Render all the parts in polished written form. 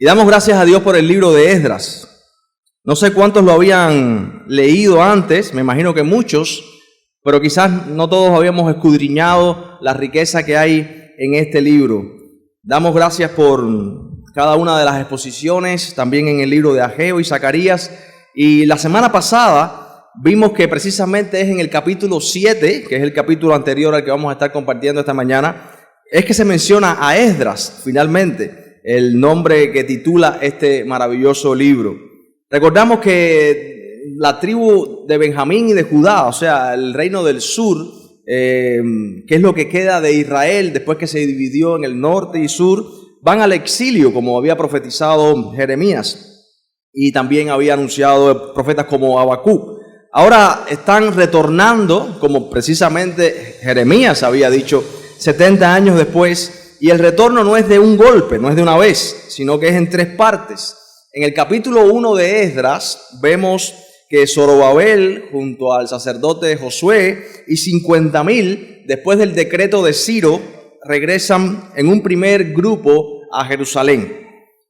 Y damos gracias a Dios por el libro de Esdras. No sé cuántos lo habían leído antes, me imagino que muchos, pero quizás no todos habíamos escudriñado la riqueza que hay en este libro. Damos gracias por cada una de las exposiciones, también en el libro de Ageo y Zacarías. Y la semana pasada vimos que precisamente es en el capítulo 7, que es el capítulo anterior al que vamos a estar compartiendo esta mañana, es que se menciona a Esdras, finalmente, el nombre que titula este maravilloso libro. Recordamos que la tribu de Benjamín y de Judá, o sea, el reino del sur, que es lo que queda de Israel después que se dividió en el norte y sur, van al exilio, como había profetizado Jeremías y también había anunciado profetas como Habacuc. Ahora están retornando, como precisamente Jeremías había dicho, 70 años después, y el retorno no es de un golpe, no es de una vez, sino que es en 3 partes. En el capítulo 1 de Esdras vemos que Zorobabel, junto al sacerdote Josué y 50,000, después del decreto de Ciro, regresan en un primer grupo a Jerusalén.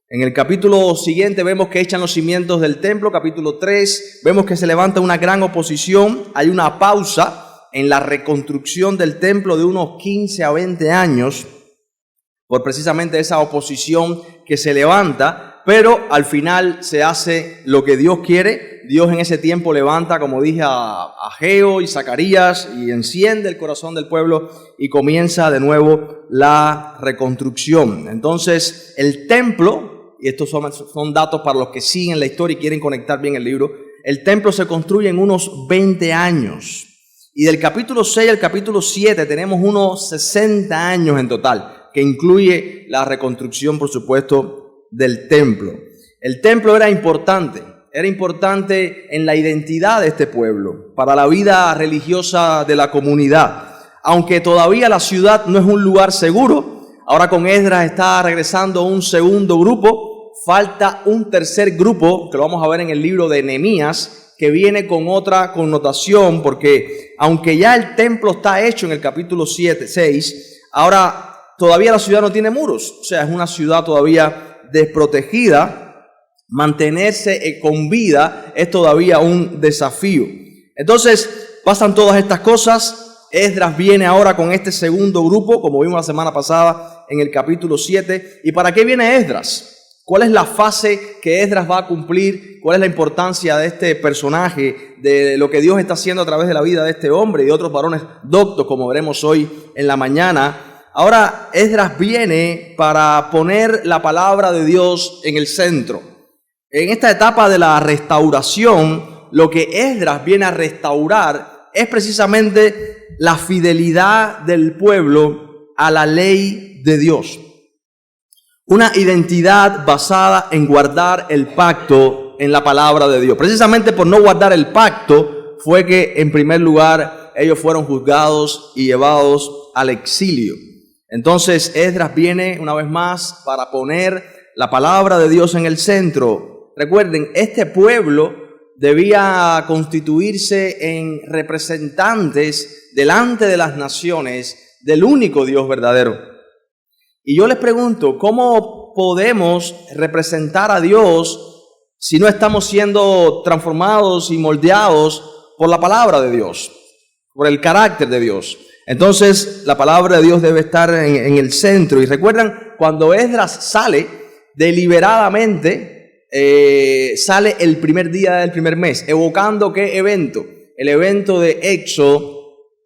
En el capítulo siguiente vemos que echan los cimientos del templo. Capítulo 3, vemos que se levanta una gran oposición. Hay una pausa en la reconstrucción del templo de unos 15 a 20 años por precisamente esa oposición que se levanta, pero al final se hace lo que Dios quiere. Dios en ese tiempo levanta, como dije, a Ageo y Zacarías y enciende el corazón del pueblo y comienza de nuevo la reconstrucción. Entonces el templo, y estos son datos para los que siguen la historia y quieren conectar bien el libro, el templo se construye en unos 20 años. Y del capítulo 6 al capítulo 7 tenemos unos 60 años en total, que incluye la reconstrucción, por supuesto, del templo. El templo era importante en la identidad de este pueblo, para la vida religiosa de la comunidad. Aunque todavía la ciudad no es un lugar seguro, ahora con Esdras está regresando un segundo grupo, falta un tercer grupo, que lo vamos a ver en el libro de Nehemías, que viene con otra connotación, porque aunque ya el templo está hecho en el capítulo 6, ahora todavía la ciudad no tiene muros, o sea, es una ciudad todavía desprotegida. Mantenerse con vida es todavía un desafío. Entonces pasan todas estas cosas. Esdras viene ahora con este segundo grupo, como vimos la semana pasada en el capítulo 7. ¿Y para qué viene Esdras? ¿Cuál es la fase que Esdras va a cumplir? ¿Cuál es la importancia de este personaje, de lo que Dios está haciendo a través de la vida de este hombre y de otros varones doctos, como veremos hoy en la mañana? Ahora Esdras viene para poner la palabra de Dios en el centro. En esta etapa de la restauración, lo que Esdras viene a restaurar es precisamente la fidelidad del pueblo a la ley de Dios. Una identidad basada en guardar el pacto en la palabra de Dios. Precisamente por no guardar el pacto fue que en primer lugar ellos fueron juzgados y llevados al exilio. Entonces Esdras viene una vez más para poner la palabra de Dios en el centro. Recuerden, este pueblo debía constituirse en representantes delante de las naciones del único Dios verdadero. Y yo les pregunto, ¿cómo podemos representar a Dios si no estamos siendo transformados y moldeados por la palabra de Dios, por el carácter de Dios? Entonces, la palabra de Dios debe estar en el centro. Y recuerdan, cuando Esdras sale deliberadamente, sale el primer día del primer mes, evocando ¿qué evento? El evento de Éxodo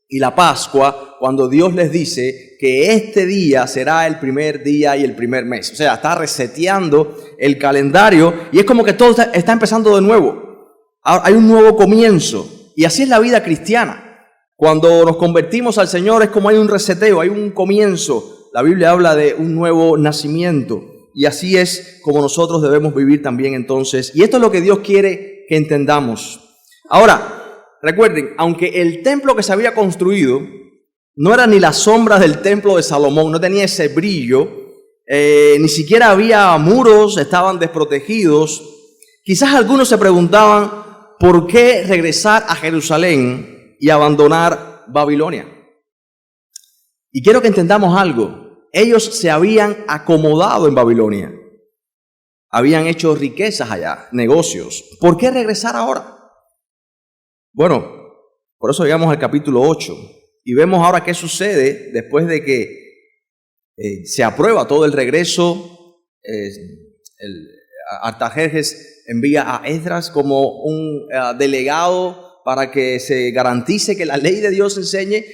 y la Pascua, cuando Dios les dice que este día será el primer día y el primer mes. O sea, está reseteando el calendario y es como que todo está empezando de nuevo. Hay un nuevo comienzo y así es la vida cristiana. Cuando nos convertimos al Señor es como hay un reseteo, hay un comienzo. La Biblia habla de un nuevo nacimiento y así es como nosotros debemos vivir también entonces. Y esto es lo que Dios quiere que entendamos. Ahora, recuerden, aunque el templo que se había construido no era ni la sombra del templo de Salomón, no tenía ese brillo, ni siquiera había muros, estaban desprotegidos. Quizás algunos se preguntaban, ¿por qué regresar a Jerusalén y abandonar Babilonia? Y quiero que entendamos algo. Ellos se habían acomodado en Babilonia. habían hecho riquezas allá, negocios. ¿Por qué regresar ahora? Bueno, por eso llegamos al capítulo 8 y vemos ahora qué sucede después de que se aprueba todo el regreso. Artajerjes envía a Esdras como un delegado para que se garantice que la ley de Dios enseñe.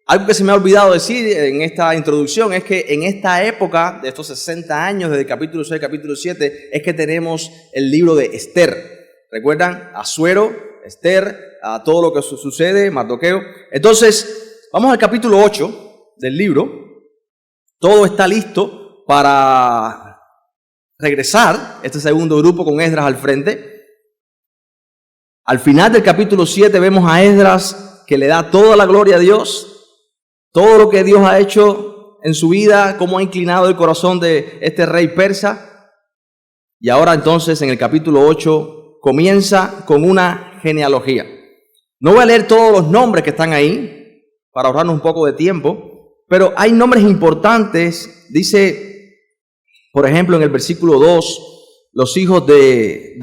Algo que se me ha olvidado decir en esta introducción es que en esta época de estos 60 años, desde el capítulo 6 al capítulo 7, es que tenemos el libro de Esther. ¿Recuerdan? Asuero, Esther, a todo lo que sucede, Mardoqueo. Entonces, vamos al capítulo 8 del libro. Todo está listo para regresar, este segundo grupo con Esdras al frente. Al final del capítulo 7 vemos a Esdras que le da toda la gloria a Dios. Todo lo que Dios ha hecho en su vida, cómo ha inclinado el corazón de este rey persa. Y ahora entonces en el capítulo 8 comienza con una genealogía. No voy a leer todos los nombres que están ahí para ahorrarnos un poco de tiempo, pero hay nombres importantes. Dice, por ejemplo, en el versículo 2, los hijos de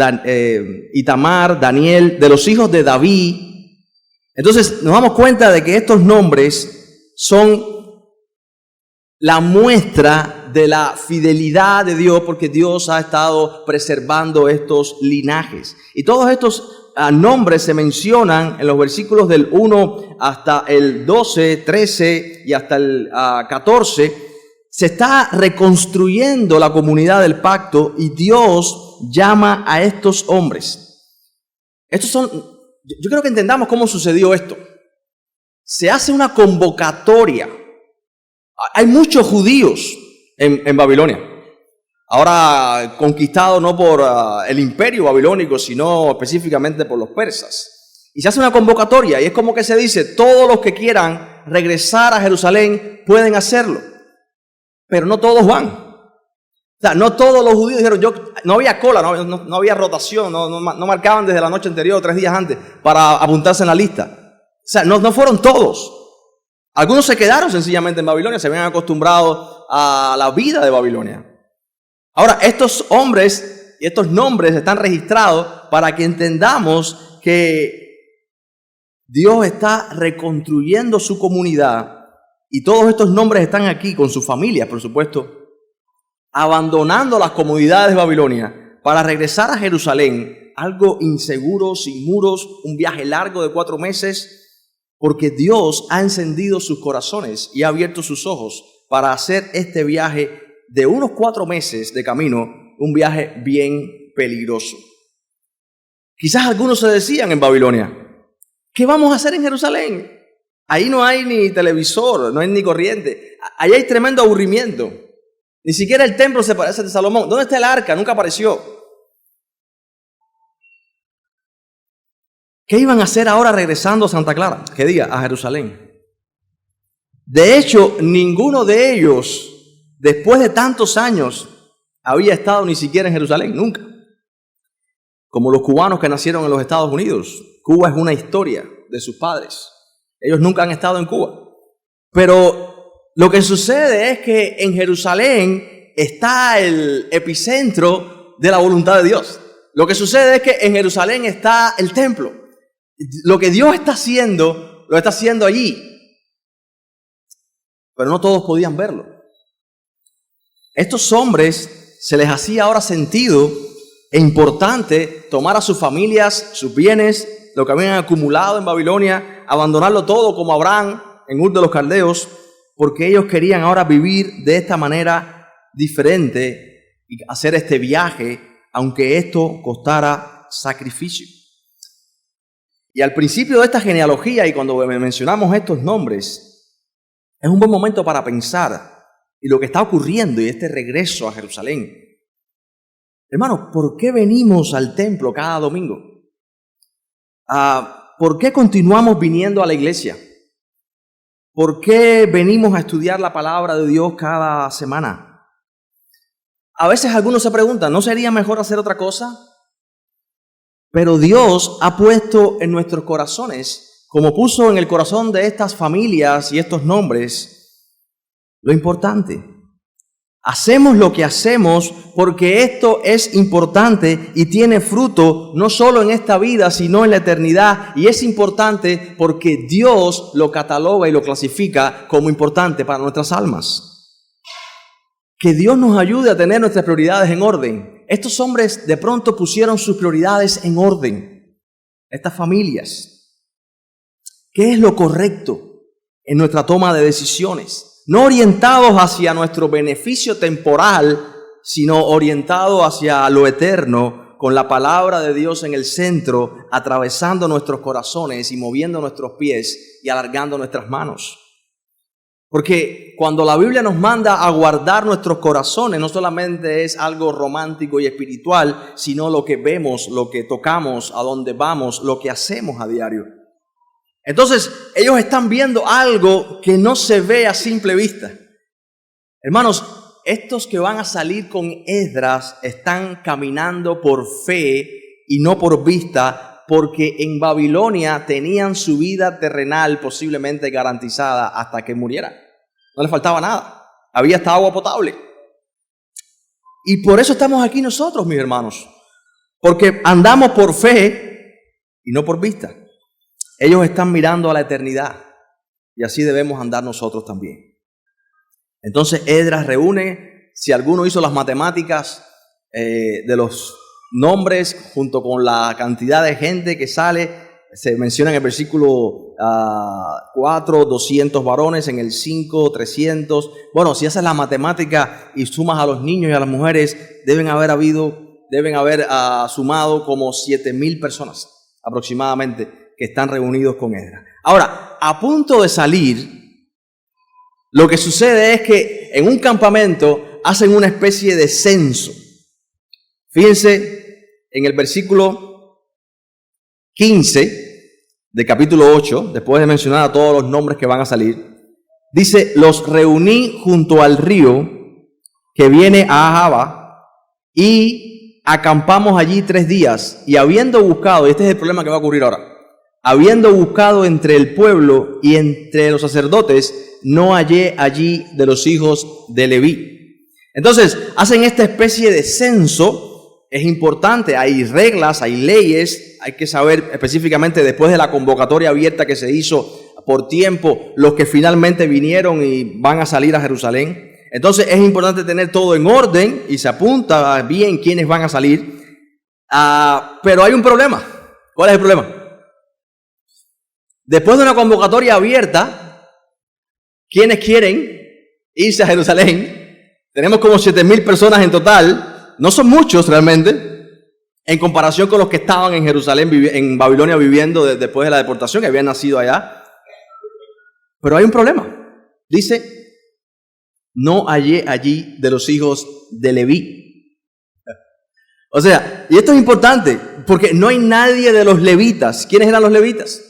Itamar, Daniel, de los hijos de David. Entonces nos damos cuenta de que estos nombres son la muestra de la fidelidad de Dios, porque Dios ha estado preservando estos linajes. Y todos estos nombres se mencionan en los versículos del 1 hasta el 12, 13 y hasta el 14. Se está reconstruyendo la comunidad del pacto y Dios llama a estos hombres. Yo creo que entendamos cómo sucedió esto. Se hace una convocatoria. Hay muchos judíos en Babilonia. Ahora conquistados no por el imperio babilónico, sino específicamente por los persas. Y se hace una convocatoria y es como que se dice, todos los que quieran regresar a Jerusalén pueden hacerlo. Pero no todos van. O sea, no todos los judíos dijeron, no había cola, no había rotación, no marcaban desde la noche anterior, 3 días antes, para apuntarse en la lista. O sea, no fueron todos. Algunos se quedaron sencillamente en Babilonia, se habían acostumbrado a la vida de Babilonia. Ahora, estos hombres y estos nombres están registrados para que entendamos que Dios está reconstruyendo su comunidad y todos estos nombres están aquí con sus familias, por supuesto, abandonando las comodidades de Babilonia para regresar a Jerusalén, algo inseguro, sin muros, un viaje largo de 4 meses. Porque Dios ha encendido sus corazones y ha abierto sus ojos para hacer este viaje de unos 4 meses de camino, un viaje bien peligroso. Quizás algunos se decían en Babilonia, ¿qué vamos a hacer en Jerusalén? Ahí no hay ni televisor, no hay ni corriente. Ahí hay tremendo aburrimiento. Ni siquiera el templo se parece al de Salomón. ¿Dónde está el arca? Nunca apareció. ¿Qué iban a hacer ahora regresando a Santa Clara? ¿Qué diga? A Jerusalén. De hecho, ninguno de ellos, después de tantos años, había estado ni siquiera en Jerusalén, nunca. Como los cubanos que nacieron en los Estados Unidos. Cuba es una historia de sus padres. Ellos nunca han estado en Cuba. Pero lo que sucede es que en Jerusalén está el epicentro de la voluntad de Dios. Lo que sucede es que en Jerusalén está el templo. Lo que Dios está haciendo, lo está haciendo allí. Pero no todos podían verlo. Estos hombres se les hacía ahora sentido e importante tomar a sus familias, sus bienes, lo que habían acumulado en Babilonia, abandonarlo todo como Abraham en Ur de los Caldeos, porque ellos querían ahora vivir de esta manera diferente y hacer este viaje, aunque esto costara sacrificio. Y al principio de esta genealogía y cuando mencionamos estos nombres, es un buen momento para pensar en lo que está ocurriendo y este regreso a Jerusalén. Hermanos, ¿por qué venimos al templo cada domingo? ¿Por qué continuamos viniendo a la iglesia? ¿Por qué venimos a estudiar la palabra de Dios cada semana? A veces algunos se preguntan, ¿no sería mejor hacer otra cosa? Pero Dios ha puesto en nuestros corazones, como puso en el corazón de estas familias y estos nombres, lo importante. Hacemos lo que hacemos porque esto es importante y tiene fruto no solo en esta vida, sino en la eternidad. Y es importante porque Dios lo cataloga y lo clasifica como importante para nuestras almas. Que Dios nos ayude a tener nuestras prioridades en orden. Estos hombres de pronto pusieron sus prioridades en orden. Estas familias. ¿Qué es lo correcto en nuestra toma de decisiones? No orientados hacia nuestro beneficio temporal, sino orientados hacia lo eterno, con la palabra de Dios en el centro, atravesando nuestros corazones y moviendo nuestros pies y alargando nuestras manos. Porque cuando la Biblia nos manda a guardar nuestros corazones, no solamente es algo romántico y espiritual, sino lo que vemos, lo que tocamos, a dónde vamos, lo que hacemos a diario. Entonces, ellos están viendo algo que no se ve a simple vista. Hermanos, estos que van a salir con Esdras están caminando por fe y no por vista, porque en Babilonia tenían su vida terrenal posiblemente garantizada hasta que murieran. No les faltaba nada. Había hasta agua potable. Y por eso estamos aquí nosotros, mis hermanos. Porque andamos por fe y no por vista. Ellos están mirando a la eternidad y así debemos andar nosotros también. Entonces Esdras reúne, si alguno hizo las matemáticas de los nombres junto con la cantidad de gente que sale, se menciona en el versículo 4, 200 varones, en el 5, 300. Bueno, si haces la matemática y sumas a los niños y a las mujeres, deben haber sumado como 7,000 personas aproximadamente, que están reunidos con Esdras. Ahora, a punto de salir, lo que sucede es que en un campamento hacen una especie de censo. Fíjense en el versículo 15 del capítulo 8, después de mencionar a todos los nombres que van a salir, dice: los reuní junto al río que viene a Ahava y acampamos allí 3 días, y habiendo buscado, y este es el problema que va a ocurrir ahora, habiendo buscado entre el pueblo y entre los sacerdotes, no hallé allí de los hijos de Leví. Entonces, hacen esta especie de censo. Es importante, hay reglas, hay leyes, hay que saber específicamente después de la convocatoria abierta que se hizo por tiempo, los que finalmente vinieron y van a salir a Jerusalén. Entonces, es importante tener todo en orden y se apunta bien quiénes van a salir. Pero hay un problema. ¿Cuál es el problema? Después de una convocatoria abierta, ¿quiénes quieren irse a Jerusalén? Tenemos como 7,000 personas en total. No son muchos realmente, en comparación con los que estaban en Jerusalén, en Babilonia, viviendo después de la deportación, que habían nacido allá. Pero hay un problema. Dice: no hallé allí de los hijos de Leví. O sea, y esto es importante, porque no hay nadie de los levitas. ¿Quiénes eran los levitas?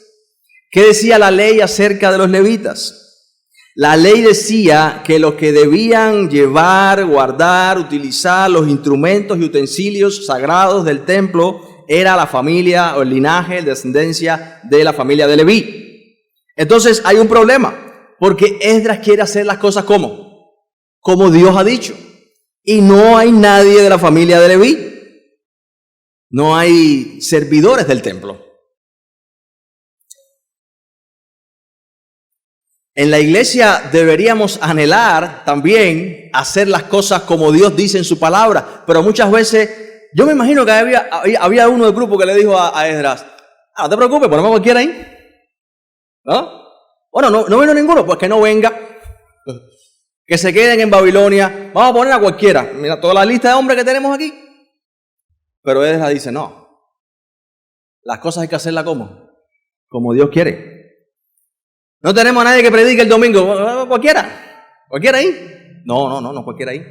¿Qué decía la ley acerca de los levitas? La ley decía que los que debían llevar, guardar, utilizar los instrumentos y utensilios sagrados del templo era la familia o el linaje, la descendencia de la familia de Leví. Entonces hay un problema, porque Esdras quiere hacer las cosas como Dios ha dicho. Y no hay nadie de la familia de Leví. No hay servidores del templo. En la iglesia deberíamos anhelar también hacer las cosas como Dios dice en su palabra, pero muchas veces, yo me imagino que había uno del grupo que le dijo a Esdras: no te preocupes, ponemos a cualquiera ahí. ¿No? Bueno, no vino ninguno, pues que no venga, que se queden en Babilonia, vamos a poner a cualquiera. Mira toda la lista de hombres que tenemos aquí. Pero Esdras dice: no, las cosas hay que hacerlas como Dios quiere. No tenemos a nadie que predique el domingo. Cualquiera ahí. No, cualquiera ahí.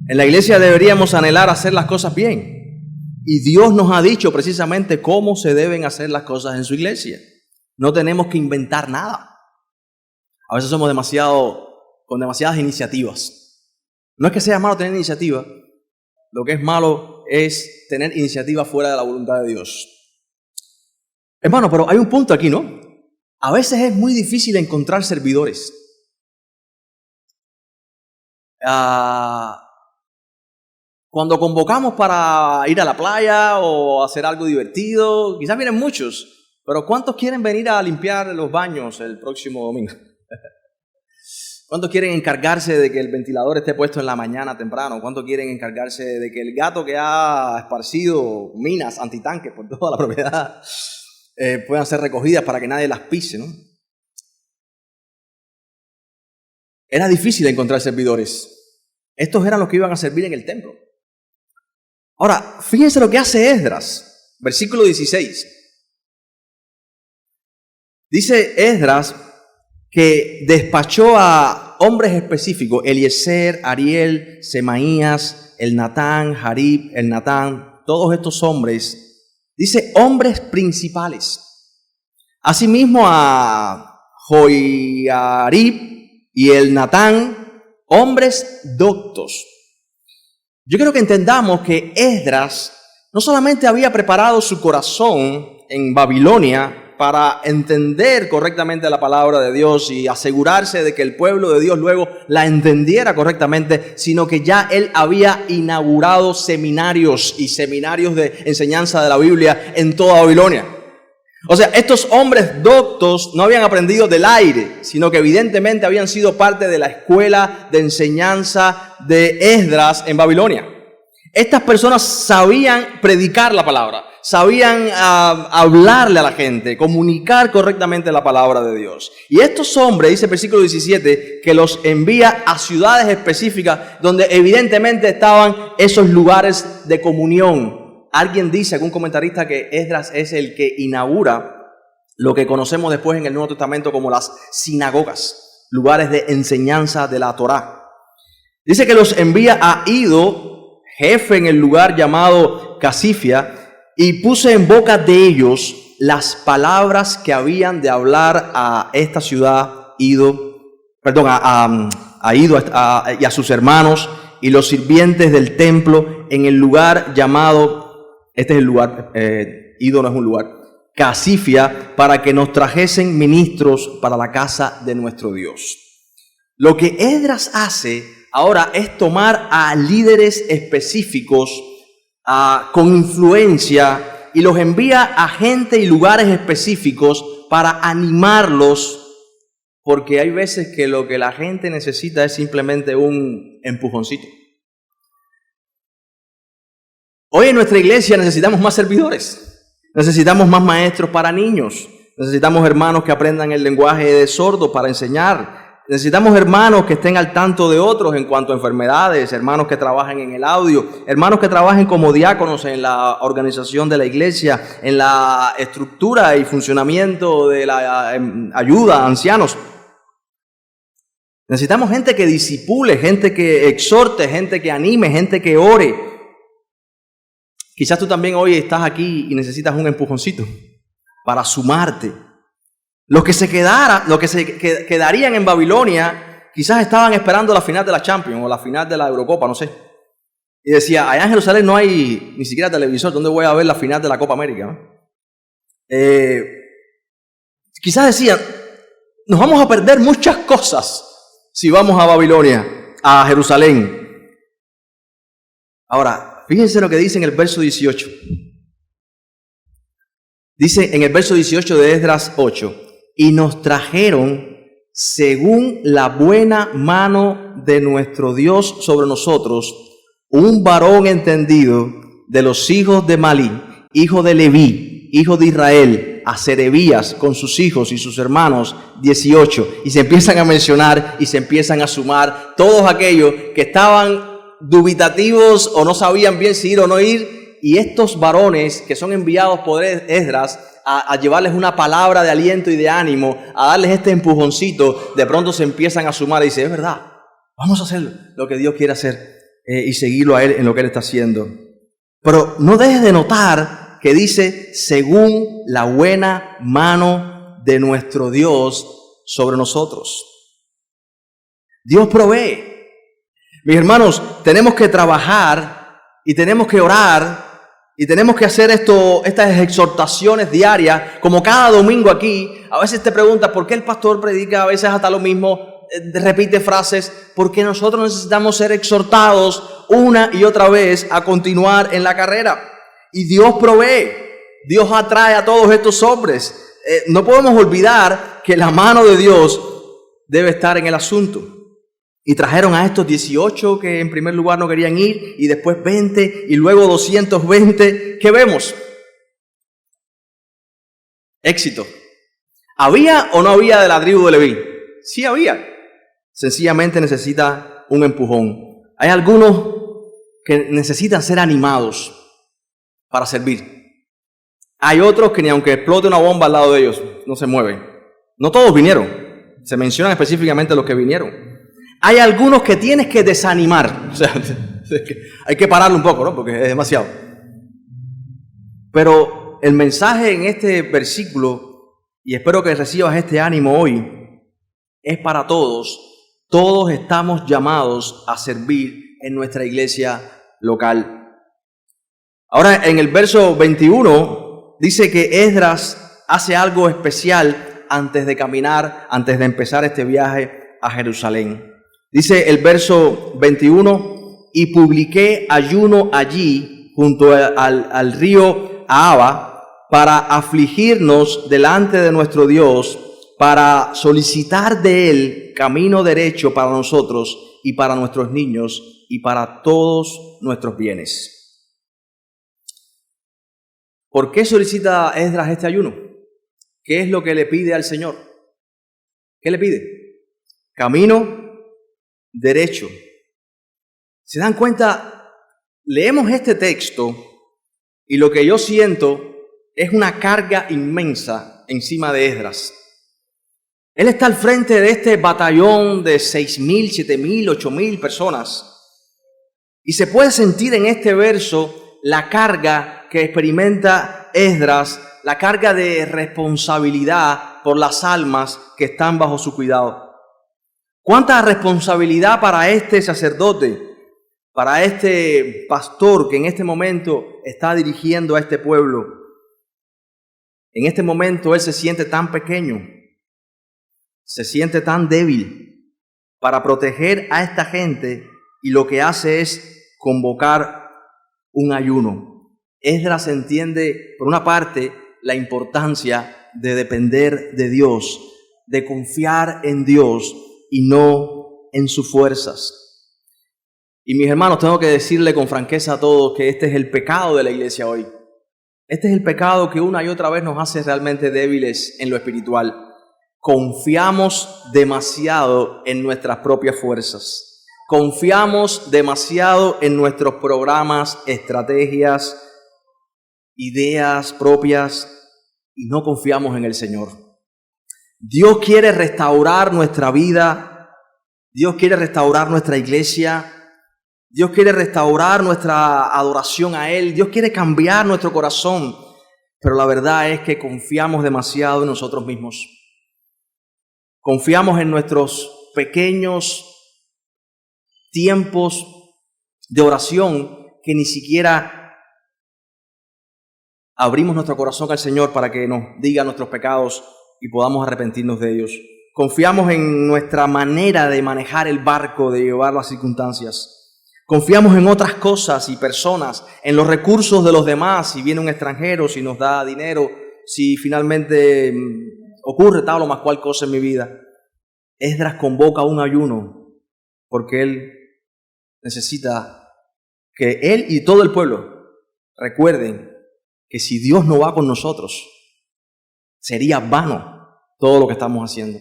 En la iglesia deberíamos anhelar hacer las cosas bien. Y Dios nos ha dicho precisamente cómo se deben hacer las cosas en su iglesia. No tenemos que inventar nada. A veces somos con demasiadas iniciativas. No es que sea malo tener iniciativa. Lo que es malo es tener iniciativa fuera de la voluntad de Dios. Hermano, pero hay un punto aquí, ¿no? A veces es muy difícil encontrar servidores. Cuando convocamos para ir a la playa o hacer algo divertido, quizás vienen muchos, pero ¿cuántos quieren venir a limpiar los baños el próximo domingo? ¿Cuántos quieren encargarse de que el ventilador esté puesto en la mañana temprano? ¿Cuántos quieren encargarse de que el gato que ha esparcido minas antitanques por toda la propiedad puedan ser recogidas para que nadie las pise, ¿no? Era difícil encontrar servidores. Estos eran los que iban a servir en el templo. Ahora, fíjense lo que hace Esdras, versículo 16. Dice Esdras que despachó a hombres específicos, Eliezer, Ariel, Semaías, Elnatán, Jarib, Elnatán, todos estos hombres, dice hombres principales. Asimismo a Joiarib y Elnatán, hombres doctos. Yo quiero que entendamos que Esdras no solamente había preparado su corazón en Babilonia para entender correctamente la palabra de Dios y asegurarse de que el pueblo de Dios luego la entendiera correctamente, sino que ya él había inaugurado seminarios y seminarios de enseñanza de la Biblia en toda Babilonia. O sea, estos hombres doctos no habían aprendido del aire, sino que evidentemente habían sido parte de la escuela de enseñanza de Esdras en Babilonia. Estas personas sabían predicar la palabra, sabían hablarle a la gente, comunicar correctamente la palabra de Dios. Y estos hombres, dice el versículo 17, que los envía a ciudades específicas donde evidentemente estaban esos lugares de comunión. Alguien dice, algún comentarista, que Esdras es el que inaugura lo que conocemos después en el Nuevo Testamento como las sinagogas, lugares de enseñanza de la Torá. Dice que los envía a Ido, jefe en el lugar llamado Casifia, y puse en boca de ellos las palabras que habían de hablar a esta ciudad, Ido y a sus hermanos y los sirvientes del templo en el lugar llamado, este es el lugar, Ido no es un lugar, Casifia, para que nos trajesen ministros para la casa de nuestro Dios. Lo que Esdras hace ahora es tomar a líderes específicos con influencia y los envía a gente y lugares específicos para animarlos, porque hay veces que lo que la gente necesita es simplemente un empujoncito. Hoy en nuestra iglesia necesitamos más servidores, necesitamos más maestros para niños, necesitamos hermanos que aprendan el lenguaje de sordos para enseñar, necesitamos hermanos que estén al tanto de otros en cuanto a enfermedades, hermanos que trabajen en el audio, hermanos que trabajen como diáconos en la organización de la iglesia, en la estructura y funcionamiento de la ayuda a ancianos. Necesitamos gente que disipule, gente que exhorte, gente que anime, gente que ore. Quizás tú también hoy estás aquí y necesitas un empujoncito para sumarte. Los que se quedarían en Babilonia, quizás estaban esperando la final de la Champions o la final de la Eurocopa, no sé. Y decía, allá en Jerusalén no hay ni siquiera televisor, ¿dónde voy a ver la final de la Copa América? ¿No? Quizás decían, nos vamos a perder muchas cosas si vamos a Babilonia, a Jerusalén. Ahora, fíjense lo que dice en el verso 18. Dice en el verso 18 de Esdras 8, y nos trajeron según la buena mano de nuestro Dios sobre nosotros, un varón entendido de los hijos de Malí, hijo de Leví, hijo de Israel, a Serebías con sus hijos y sus hermanos, 18. Y se empiezan a mencionar y se empiezan a sumar todos aquellos que estaban dubitativos o no sabían bien si ir o no ir, y estos varones que son enviados por Esdras a llevarles una palabra de aliento y de ánimo, a darles este empujoncito, de pronto se empiezan a sumar y dicen, es verdad, vamos a hacer lo que Dios quiere hacer y seguirlo a Él en lo que Él está haciendo. Pero no dejes de notar que dice, según la buena mano de nuestro Dios sobre nosotros. Dios provee. Mis hermanos, tenemos que trabajar y tenemos que orar y tenemos que hacer estas exhortaciones diarias, como cada domingo aquí. A veces te preguntas, ¿por qué el pastor predica a veces hasta lo mismo repite frases, porque nosotros necesitamos ser exhortados una y otra vez a continuar en la carrera. Y Dios provee, Dios atrae a todos estos hombres. No podemos olvidar que la mano de Dios debe estar en el asunto. Y trajeron a estos 18 que en primer lugar no querían ir, y después 20, y luego 220. ¿Qué vemos? Éxito. ¿Había o no había de la tribu de Leví? Sí había. Sencillamente necesita un empujón. Hay algunos que necesitan ser animados para servir. Hay otros que ni aunque explote una bomba al lado de ellos, no se mueven. No todos vinieron. Se mencionan específicamente los que vinieron. Hay algunos que tienes que desanimar. O sea, hay que pararlo un poco, ¿no? Porque es demasiado. Pero el mensaje en este versículo, y espero que recibas este ánimo hoy, es para todos. Todos estamos llamados a servir en nuestra iglesia local. Ahora, en el verso 21, dice que Esdras hace algo especial antes de caminar, antes de empezar este viaje a Jerusalén. Dice el verso 21, y publiqué ayuno allí junto al río Ahava para afligirnos delante de nuestro Dios, para solicitar de Él camino derecho para nosotros y para nuestros niños y para todos nuestros bienes. ¿Por qué solicita Esdras este ayuno? ¿Qué es lo que le pide al Señor? ¿Qué le pide? Camino derecho. ¿Se dan cuenta? Leemos este texto y lo que yo siento es una carga inmensa encima de Esdras. Él está al frente de este batallón de 6,000, 7,000, 8,000 personas. Y se puede sentir en este verso la carga que experimenta Esdras, la carga de responsabilidad por las almas que están bajo su cuidado. ¿Cuánta responsabilidad para este sacerdote, para este pastor que en este momento está dirigiendo a este pueblo? En este momento él se siente tan pequeño, se siente tan débil para proteger a esta gente, y lo que hace es convocar un ayuno. Esdras entiende, por una parte, la importancia de depender de Dios, de confiar en Dios y no en sus fuerzas. Y mis hermanos, tengo que decirle con franqueza a todos que este es el pecado de la iglesia hoy. Este es el pecado que una y otra vez nos hace realmente débiles en lo espiritual. Confiamos demasiado en nuestras propias fuerzas. Confiamos demasiado en nuestros programas, estrategias, ideas propias, y no confiamos en el Señor. Dios quiere restaurar nuestra vida. Dios quiere restaurar nuestra iglesia. Dios quiere restaurar nuestra adoración a Él. Dios quiere cambiar nuestro corazón. Pero la verdad es que confiamos demasiado en nosotros mismos. Confiamos en nuestros pequeños tiempos de oración que ni siquiera abrimos nuestro corazón al Señor para que nos diga nuestros pecados y podamos arrepentirnos de ellos. Confiamos en nuestra manera de manejar el barco, de llevar las circunstancias. Confiamos en otras cosas y personas, en los recursos de los demás, si viene un extranjero, si nos da dinero, si finalmente ocurre tal o más cual cosa en mi vida. Esdras convoca un ayuno porque él necesita que él y todo el pueblo recuerden que si Dios no va con nosotros, sería vano todo lo que estamos haciendo.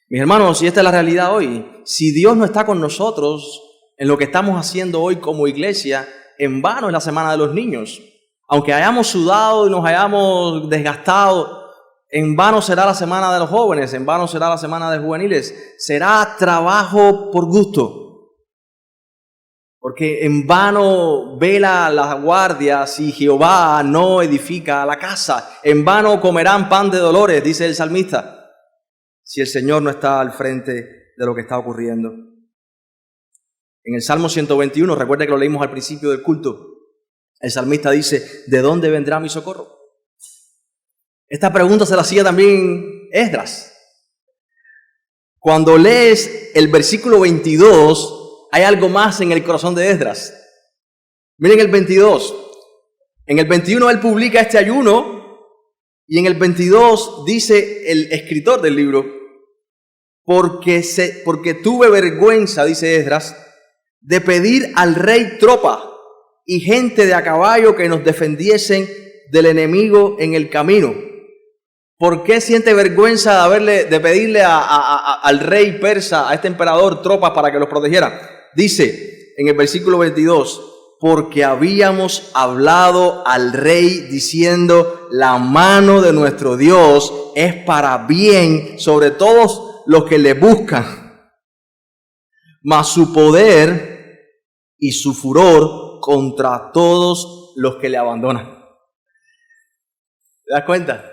Mis hermanos, si esta es la realidad hoy, si Dios no está con nosotros en lo que estamos haciendo hoy como iglesia, en vano es la semana de los niños. Aunque hayamos sudado y nos hayamos desgastado, en vano será la semana de los jóvenes, en vano será la semana de juveniles. Será trabajo por gusto. Porque en vano vela la guardia si Jehová no edifica la casa. En vano comerán pan de dolores, dice el salmista, si el Señor no está al frente de lo que está ocurriendo. En el Salmo 121, recuerda que lo leímos al principio del culto, el salmista dice, ¿de dónde vendrá mi socorro? Esta pregunta se la hacía también Esdras. Cuando lees el versículo 22, hay algo más en el corazón de Esdras. Miren el 22. En el 21 él publica este ayuno y en el 22 dice el escritor del libro, porque tuve vergüenza, dice Esdras, de pedir al rey tropa y gente de a caballo que nos defendiesen del enemigo en el camino. ¿Por qué siente vergüenza de pedirle al rey persa, a este emperador, tropas para que los protegiera? Dice en el versículo 22, porque habíamos hablado al rey diciendo, la mano de nuestro Dios es para bien sobre todos los que le buscan, mas su poder y su furor contra todos los que le abandonan. ¿Te das cuenta?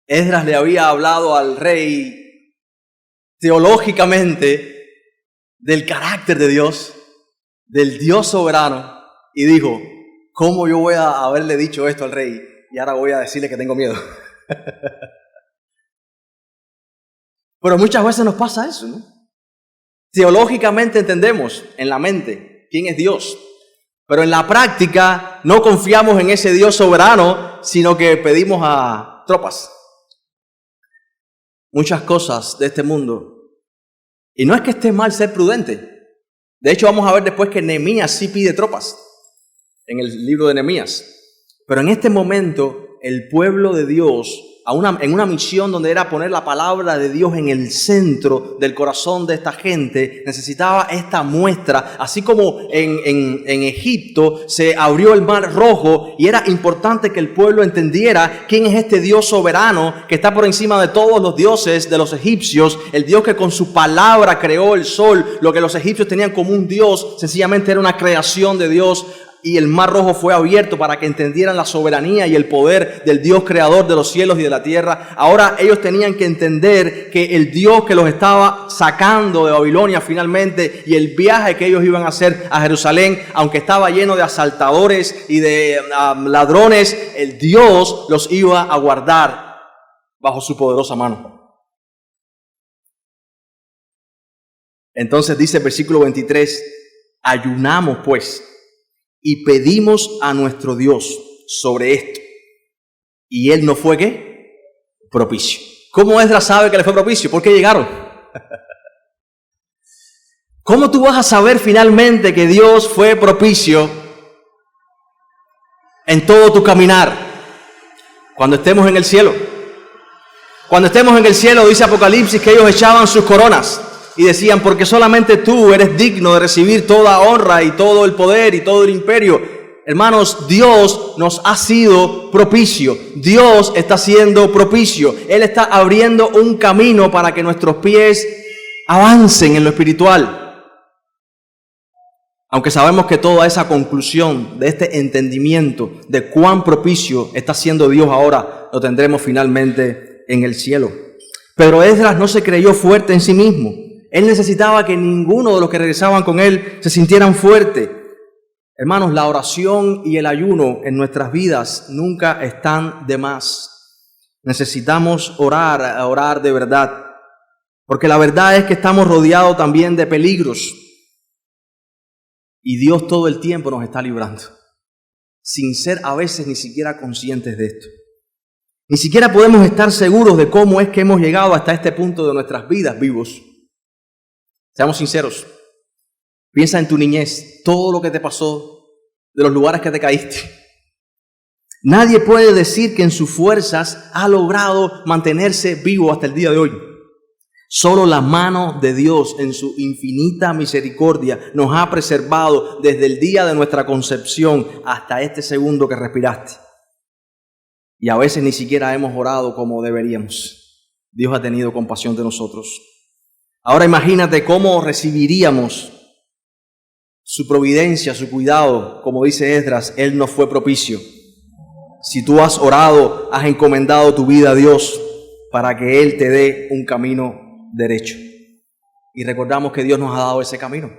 Esdras le había hablado al rey teológicamente del carácter de Dios, del Dios soberano, y dijo, ¿cómo yo voy a haberle dicho esto al rey? Y ahora voy a decirle que tengo miedo. Pero muchas veces nos pasa eso, ¿no? Teológicamente entendemos en la mente quién es Dios, pero en la práctica no confiamos en ese Dios soberano, sino que pedimos a tropas. Muchas cosas de este mundo. Y no es que esté mal ser prudente. De hecho, vamos a ver después que Nehemías sí pide tropas en el libro de Nehemías. Pero en este momento, el pueblo de Dios, en una misión donde era poner la palabra de Dios en el centro del corazón de esta gente, necesitaba esta muestra. Así como en Egipto se abrió el mar rojo y era importante que el pueblo entendiera quién es este Dios soberano que está por encima de todos los dioses de los egipcios, el Dios que con su palabra creó el sol. Lo que los egipcios tenían como un Dios sencillamente era una creación de Dios. Y el mar rojo fue abierto para que entendieran la soberanía y el poder del Dios creador de los cielos y de la tierra. Ahora ellos tenían que entender que el Dios que los estaba sacando de Babilonia finalmente, y el viaje que ellos iban a hacer a Jerusalén, aunque estaba lleno de asaltadores y de ladrones, el Dios los iba a guardar bajo su poderosa mano. Entonces dice el versículo 23, ayunamos pues y pedimos a nuestro Dios sobre esto. Y él no fue, ¿qué? Propicio. ¿Cómo Esdras sabe que le fue propicio? ¿Por qué llegaron? ¿Cómo tú vas a saber finalmente que Dios fue propicio en todo tu caminar? Cuando estemos en el cielo. Cuando estemos en el cielo, dice Apocalipsis, que ellos echaban sus coronas y decían, porque solamente tú eres digno de recibir toda honra y todo el poder y todo el imperio. Hermanos, Dios nos ha sido propicio. Dios está siendo propicio. Él está abriendo un camino para que nuestros pies avancen en lo espiritual. Aunque sabemos que toda esa conclusión de este entendimiento de cuán propicio está siendo Dios ahora, lo tendremos finalmente en el cielo. Pero Esdras no se creyó fuerte en sí mismo. Él necesitaba que ninguno de los que regresaban con él se sintieran fuertes. Hermanos, la oración y el ayuno en nuestras vidas nunca están de más. Necesitamos orar de verdad. Porque la verdad es que estamos rodeados también de peligros. Y Dios todo el tiempo nos está librando. Sin ser a veces ni siquiera conscientes de esto. Ni siquiera podemos estar seguros de cómo es que hemos llegado hasta este punto de nuestras vidas vivos. Seamos sinceros. Piensa en tu niñez, todo lo que te pasó, de los lugares que te caíste. Nadie puede decir que en sus fuerzas ha logrado mantenerse vivo hasta el día de hoy. Solo la mano de Dios en su infinita misericordia nos ha preservado desde el día de nuestra concepción hasta este segundo que respiraste. Y a veces ni siquiera hemos orado como deberíamos. Dios ha tenido compasión de nosotros. Ahora imagínate cómo recibiríamos su providencia, su cuidado. Como dice Esdras, Él nos fue propicio. Si tú has orado, has encomendado tu vida a Dios para que Él te dé un camino derecho. Y recordamos que Dios nos ha dado ese camino.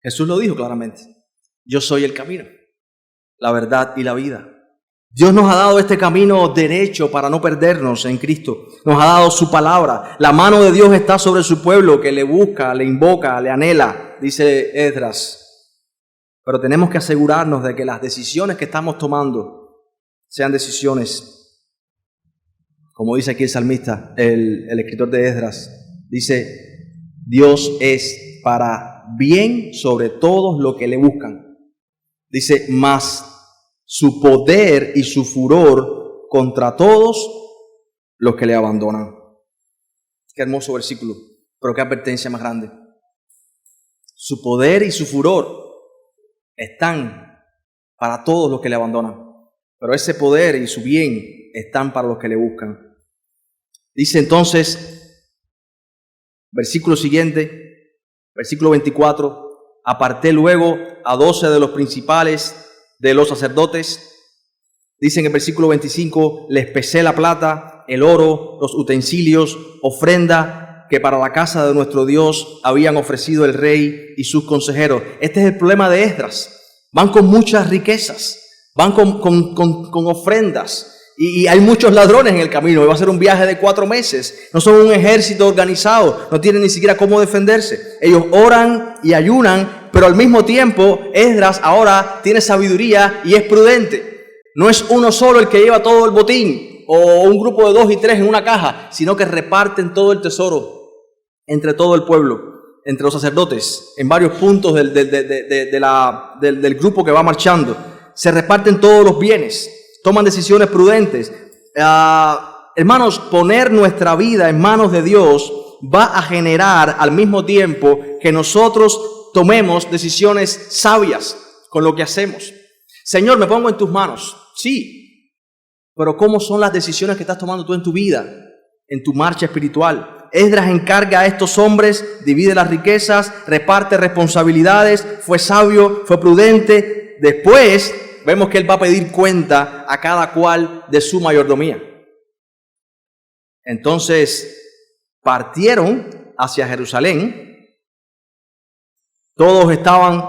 Jesús lo dijo claramente. Yo soy el camino, la verdad y la vida. Dios nos ha dado este camino derecho para no perdernos en Cristo. Nos ha dado su palabra. La mano de Dios está sobre su pueblo que le busca, le invoca, le anhela, dice Esdras. Pero tenemos que asegurarnos de que las decisiones que estamos tomando sean decisiones, como dice aquí el salmista, el escritor de Esdras, dice, Dios es para bien sobre todos los que le buscan. Dice, más su poder y su furor contra todos los que le abandonan. Qué hermoso versículo, pero qué advertencia más grande. Su poder y su furor están para todos los que le abandonan, pero ese poder y su bien están para los que le buscan. Dice entonces, versículo siguiente, versículo 24, aparté luego a 12 de los principales de los sacerdotes. Dice en el versículo 25, les pesé la plata, el oro, los utensilios, ofrenda que para la casa de nuestro Dios habían ofrecido el rey y sus consejeros. Este es el problema de Esdras. Van con muchas riquezas, van con ofrendas. Y hay muchos ladrones en el camino. Va a ser un viaje de 4 meses. No son un ejército organizado. No tienen ni siquiera cómo defenderse. Ellos oran y ayunan, pero al mismo tiempo Esdras ahora tiene sabiduría y es prudente. No es uno solo el que lleva todo el botín o un grupo de 2 y 3 en una caja, sino que reparten todo el tesoro entre todo el pueblo, entre los sacerdotes, en varios puntos del grupo que va marchando. Se reparten todos los bienes. Toman decisiones prudentes. Hermanos, poner nuestra vida en manos de Dios va a generar al mismo tiempo que nosotros tomemos decisiones sabias con lo que hacemos. Señor, me pongo en tus manos. Sí, pero ¿cómo son las decisiones que estás tomando tú en tu vida, en tu marcha espiritual? Esdras encarga a estos hombres, divide las riquezas, reparte responsabilidades, fue sabio, fue prudente. Después vemos que él va a pedir cuenta a cada cual de su mayordomía. Entonces partieron hacia Jerusalén. Todos estaban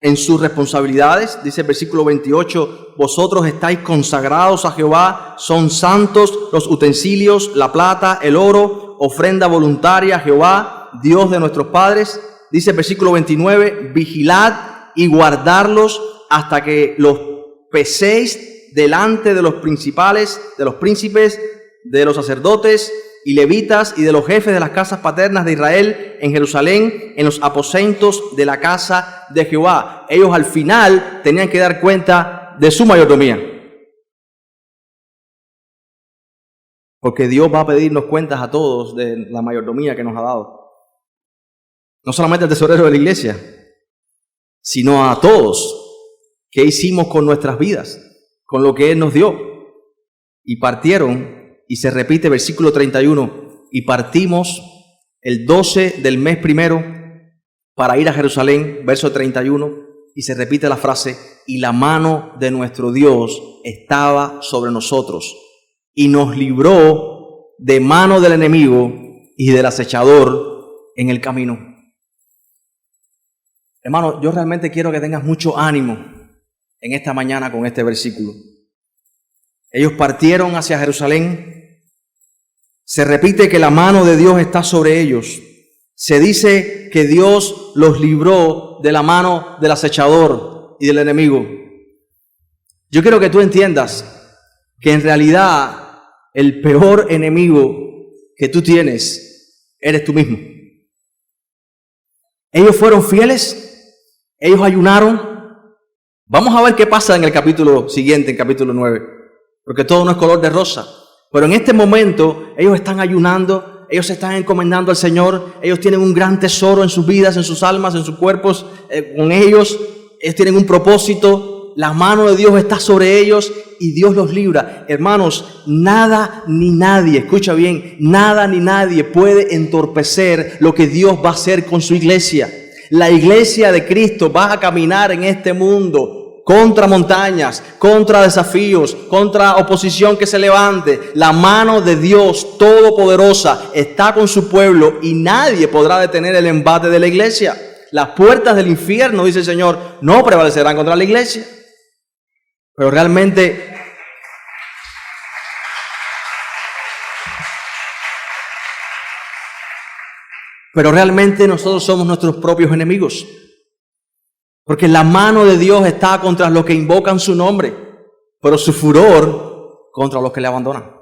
en sus responsabilidades. Dice el versículo 28, vosotros estáis consagrados a Jehová, son santos los utensilios, la plata, el oro, ofrenda voluntaria a Jehová, Dios de nuestros padres. Dice el versículo 29, vigilad y guardarlos hasta que los peséis delante de los principales, de los príncipes, de los sacerdotes y levitas y de los jefes de las casas paternas de Israel en Jerusalén, en los aposentos de la casa de Jehová. Ellos al final tenían que dar cuenta de su mayordomía, porque Dios va a pedirnos cuentas a todos de la mayordomía que nos ha dado. No solamente al tesorero de la iglesia, sino a todos. ¿Qué hicimos con nuestras vidas? Con lo que Él nos dio. Y partieron, y se repite versículo 31, y partimos el 12 del mes primero para ir a Jerusalén, verso 31, y se repite la frase, y la mano de nuestro Dios estaba sobre nosotros, y nos libró de mano del enemigo y del acechador en el camino. Hermano, yo realmente quiero que tengas mucho ánimo en esta mañana con este versículo. Ellos partieron hacia Jerusalén. Se repite que la mano de Dios está sobre ellos. Se dice que Dios los libró de la mano del acechador y del enemigo. Yo quiero que tú entiendas que en realidad el peor enemigo que tú tienes eres tú mismo. Ellos fueron fieles, ellos ayunaron. Vamos a ver qué pasa en el capítulo siguiente, en capítulo 9, porque todo no es color de rosa. Pero en este momento ellos están ayunando, ellos se están encomendando al Señor, ellos tienen un gran tesoro en sus vidas, en sus almas, en sus cuerpos, con ellos tienen un propósito, la mano de Dios está sobre ellos y Dios los libra. Hermanos, nada ni nadie, escucha bien, nada ni nadie puede entorpecer lo que Dios va a hacer con su iglesia. La iglesia de Cristo va a caminar en este mundo contra montañas, contra desafíos, contra oposición que se levante. La mano de Dios Todopoderosa está con su pueblo y nadie podrá detener el embate de la iglesia. Las puertas del infierno, dice el Señor, no prevalecerán contra la iglesia. Pero realmente nosotros somos nuestros propios enemigos. Porque la mano de Dios está contra los que invocan su nombre, pero su furor contra los que le abandonan.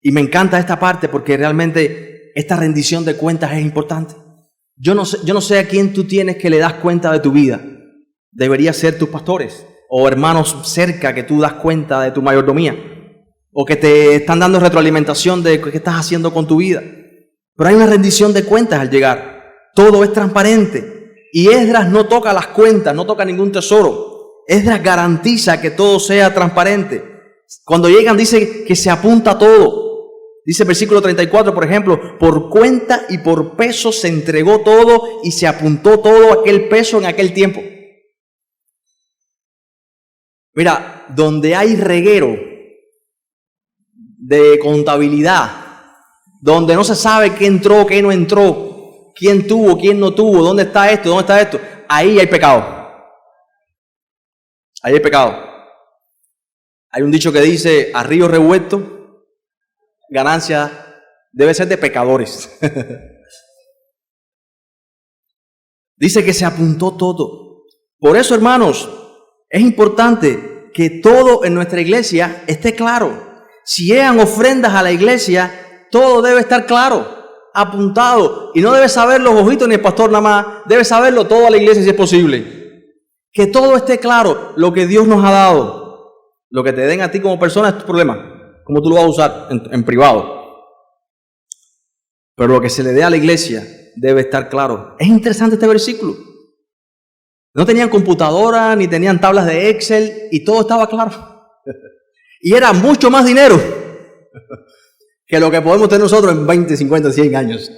Y me encanta esta parte porque realmente esta rendición de cuentas es importante. Yo no sé a quién tú tienes que le das cuenta de tu vida. Debería ser tus pastores o hermanos cerca que tú das cuenta de tu mayordomía, o que te están dando retroalimentación de qué estás haciendo con tu vida. Pero hay una rendición de cuentas al llegar. Todo es transparente. Y Esdras no toca las cuentas, no toca ningún tesoro. Esdras garantiza que todo sea transparente. Cuando llegan dice que se apunta todo. Dice el versículo 34, por ejemplo, por cuenta y por peso se entregó todo y se apuntó todo aquel peso en aquel tiempo. Mira, donde hay reguero de contabilidad, donde no se sabe qué entró, qué no entró, quién tuvo, quién no tuvo, dónde está esto, ahí hay pecado. Ahí hay pecado. Hay un dicho que dice, a río revuelto, ganancia debe ser de pecadores. Dice que se apuntó todo. Por eso, hermanos, es importante que todo en nuestra iglesia esté claro. Si llegan ofrendas a la iglesia, todo debe estar claro, apuntado. Y no debe saber los ojitos ni el pastor nada más, debe saberlo toda la iglesia si es posible. Que todo esté claro, lo que Dios nos ha dado. Lo que te den a ti como persona es tu problema. Cómo tú lo vas a usar en privado. Pero lo que se le dé a la iglesia debe estar claro. Es interesante este versículo. No tenían computadora, ni tenían tablas de Excel, y todo estaba claro. Y era mucho más dinero que lo que podemos tener nosotros en 20, 50, 100 años.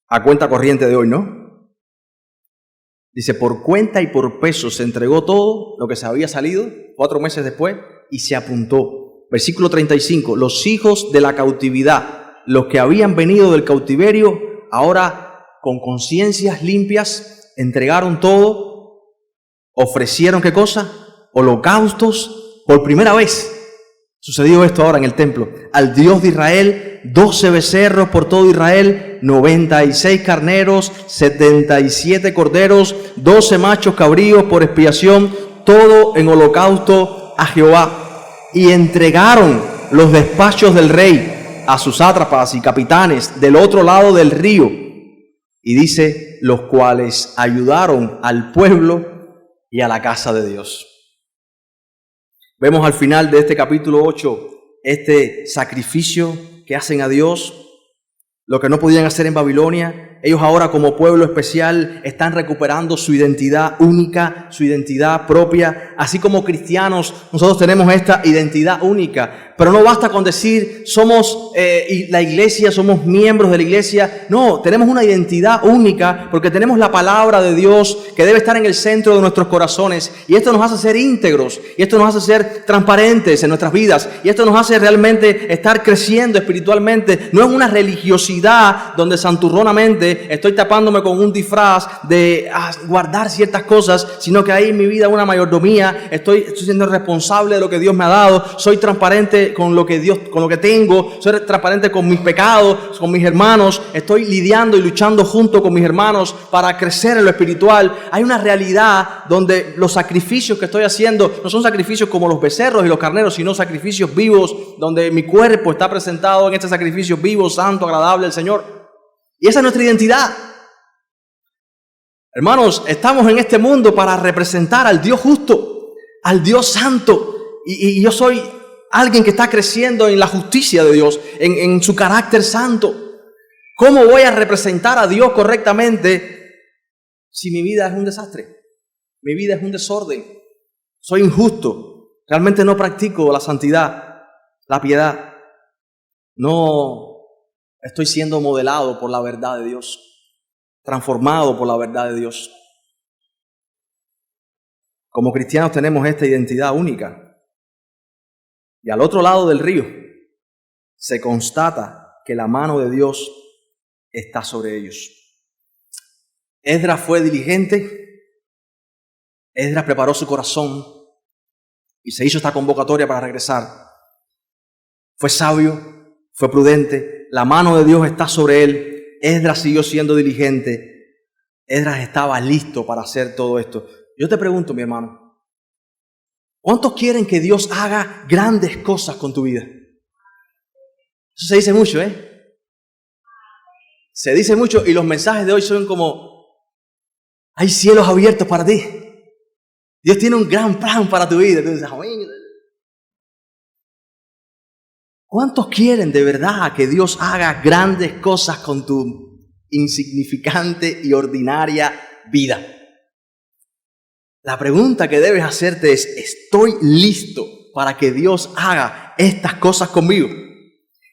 A cuenta corriente de hoy, ¿no? Dice, por cuenta y por peso se entregó todo lo que se había salido 4 meses después y se apuntó. Versículo 35, los hijos de la cautividad, los que habían venido del cautiverio, ahora con conciencias limpias, entregaron todo, ofrecieron ¿qué cosa? Holocaustos. Por primera vez sucedió esto ahora en el templo. Al Dios de Israel, 12 becerros por todo Israel, 96 carneros, 77 corderos, 12 machos cabríos por expiación, todo en holocausto a Jehová. Y entregaron los despachos del rey a sus sátrapas y capitanes del otro lado del río. Y dice, los cuales ayudaron al pueblo y a la casa de Dios. Vemos al final de este capítulo 8 este sacrificio que hacen a Dios, lo que no podían hacer en Babilonia. Ellos ahora como pueblo especial están recuperando su identidad única, su identidad propia. Así como cristianos, nosotros tenemos esta identidad única. Pero no basta con decir, somos la iglesia, somos miembros de la iglesia. No, tenemos una identidad única porque tenemos la palabra de Dios que debe estar en el centro de nuestros corazones. Y esto nos hace ser íntegros, y esto nos hace ser transparentes en nuestras vidas. Y esto nos hace realmente estar creciendo espiritualmente. No es una religiosidad donde santurronamente estoy tapándome con un disfraz de guardar ciertas cosas, sino que ahí en mi vida una mayordomía, estoy siendo responsable de lo que Dios me ha dado, soy transparente con lo que tengo, soy transparente con mis pecados, con mis hermanos, estoy lidiando y luchando junto con mis hermanos para crecer en lo espiritual. Hay una realidad donde los sacrificios que estoy haciendo no son sacrificios como los becerros y los carneros, sino sacrificios vivos, donde mi cuerpo está presentado en este sacrificio vivo, santo, agradable al Señor. Y esa es nuestra identidad. Hermanos, estamos en este mundo para representar al Dios justo, al Dios santo. Y yo soy alguien que está creciendo en la justicia de Dios, en su carácter santo. ¿Cómo voy a representar a Dios correctamente si mi vida es un desastre? Mi vida es un desorden. Soy injusto. Realmente no practico la santidad, la piedad. No estoy siendo modelado por la verdad de Dios, transformado por la verdad de Dios. Como cristianos tenemos esta identidad única. Y al otro lado del río se constata que la mano de Dios está sobre ellos. Esdras fue diligente, Esdras preparó su corazón y se hizo esta convocatoria para regresar. Fue sabio, fue prudente, la mano de Dios está sobre él. Esdras siguió siendo diligente. Esdras estaba listo para hacer todo esto. Yo te pregunto, mi hermano, ¿cuántos quieren que Dios haga grandes cosas con tu vida? Eso se dice mucho, Se dice mucho y los mensajes de hoy son como: hay cielos abiertos para ti. Dios tiene un gran plan para tu vida. Tú dices, amén. ¿Cuántos quieren de verdad que Dios haga grandes cosas con tu insignificante y ordinaria vida? La pregunta que debes hacerte es: ¿estoy listo para que Dios haga estas cosas conmigo?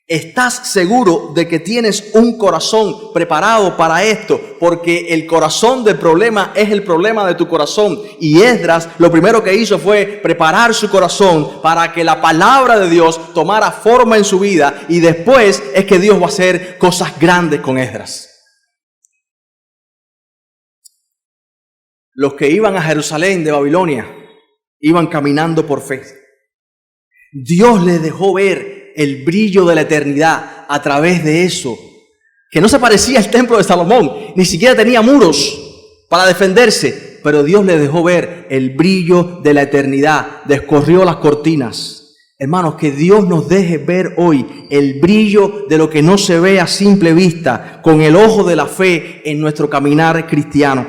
¿Estás seguro de que tienes un corazón preparado para esto? Porque el corazón del problema es el problema de tu corazón. Y Esdras lo primero que hizo fue preparar su corazón para que la palabra de Dios tomara forma en su vida. Y después es que Dios va a hacer cosas grandes con Esdras. Los que iban a Jerusalén de Babilonia iban caminando por fe. Dios les dejó ver el brillo de la eternidad a través de eso, que no se parecía al templo de Salomón, ni siquiera tenía muros para defenderse, pero Dios les dejó ver el brillo de la eternidad, descorrió las cortinas. Hermanos, que Dios nos deje ver hoy el brillo de lo que no se ve a simple vista, con el ojo de la fe en nuestro caminar cristiano.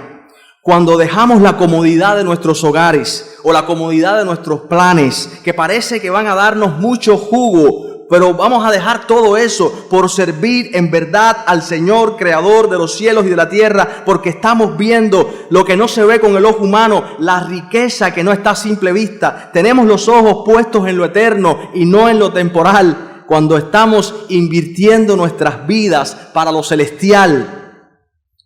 Cuando dejamos la comodidad de nuestros hogares o la comodidad de nuestros planes, que parece que van a darnos mucho jugo, pero vamos a dejar todo eso por servir en verdad al Señor, creador de los cielos y de la tierra, porque estamos viendo lo que no se ve con el ojo humano, la riqueza que no está a simple vista. Tenemos los ojos puestos en lo eterno y no en lo temporal, cuando estamos invirtiendo nuestras vidas para lo celestial,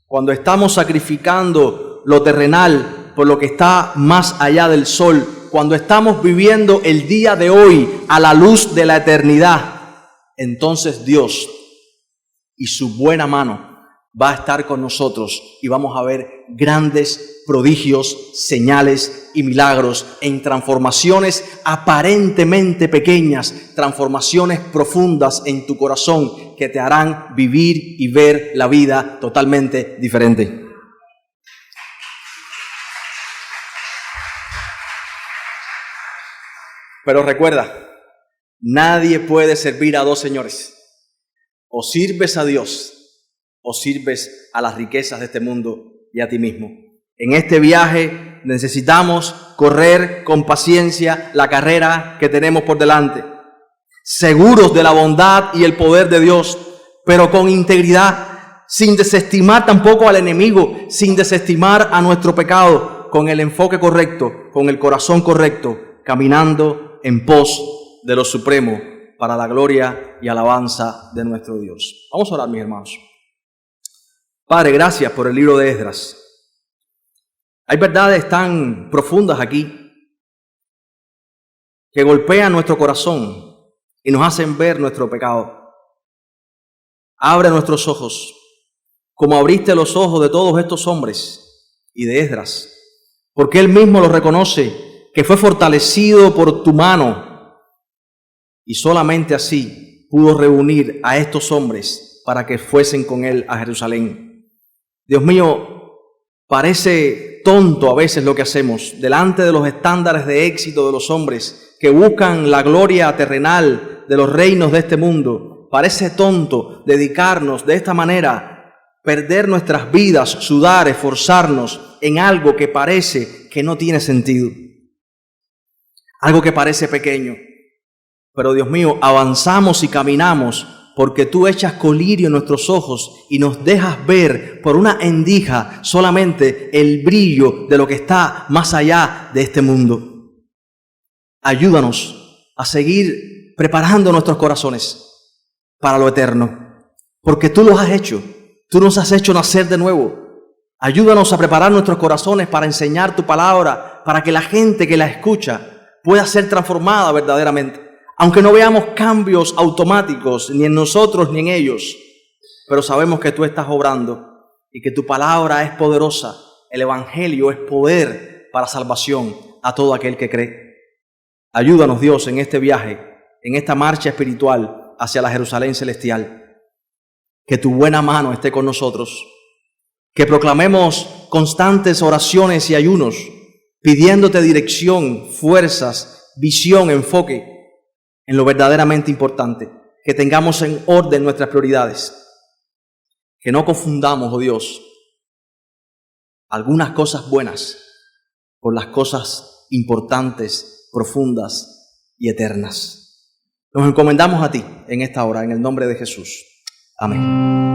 cuando estamos sacrificando lo terrenal por lo que está más allá del sol, cuando estamos viviendo el día de hoy a la luz de la eternidad, entonces Dios y su buena mano va a estar con nosotros y vamos a ver grandes prodigios, señales y milagros en transformaciones aparentemente pequeñas, transformaciones profundas en tu corazón que te harán vivir y ver la vida totalmente diferente. Pero recuerda, nadie puede servir a dos señores. O sirves a Dios o sirves a las riquezas de este mundo y a ti mismo. En este viaje necesitamos correr con paciencia la carrera que tenemos por delante, seguros de la bondad y el poder de Dios, pero con integridad, sin desestimar tampoco al enemigo, sin desestimar a nuestro pecado, con el enfoque correcto, con el corazón correcto, caminando en pos de lo supremo para la gloria y alabanza de nuestro Dios. Vamos a orar, mis hermanos. Padre, gracias por el libro de Esdras. Hay verdades tan profundas aquí que golpean nuestro corazón y nos hacen ver nuestro pecado. Abre nuestros ojos, como abriste los ojos de todos estos hombres y de Esdras, porque él mismo lo reconoce, que fue fortalecido por tu mano, y solamente así pudo reunir a estos hombres para que fuesen con él a Jerusalén. Dios mío, parece tonto a veces lo que hacemos delante de los estándares de éxito de los hombres que buscan la gloria terrenal de los reinos de este mundo. Parece tonto dedicarnos de esta manera, perder nuestras vidas, sudar, esforzarnos en algo que parece que no tiene sentido. Algo que parece pequeño, pero Dios mío, avanzamos y caminamos porque tú echas colirio en nuestros ojos y nos dejas ver por una endija solamente el brillo de lo que está más allá de este mundo. Ayúdanos a seguir preparando nuestros corazones para lo eterno, porque tú los has hecho, tú nos has hecho nacer de nuevo. Ayúdanos a preparar nuestros corazones para enseñar tu palabra, para que la gente que la escucha pueda ser transformada verdaderamente, aunque no veamos cambios automáticos ni en nosotros ni en ellos, pero sabemos que tú estás obrando y que tu palabra es poderosa. El Evangelio es poder para salvación a todo aquel que cree. Ayúdanos, Dios, en este viaje, en esta marcha espiritual hacia la Jerusalén celestial. Que tu buena mano esté con nosotros. Que proclamemos constantes oraciones y ayunos, pidiéndote dirección, fuerzas, visión, enfoque en lo verdaderamente importante. Que tengamos en orden nuestras prioridades. Que no confundamos, oh Dios, algunas cosas buenas con las cosas importantes, profundas y eternas. Nos encomendamos a ti en esta hora, en el nombre de Jesús. Amén.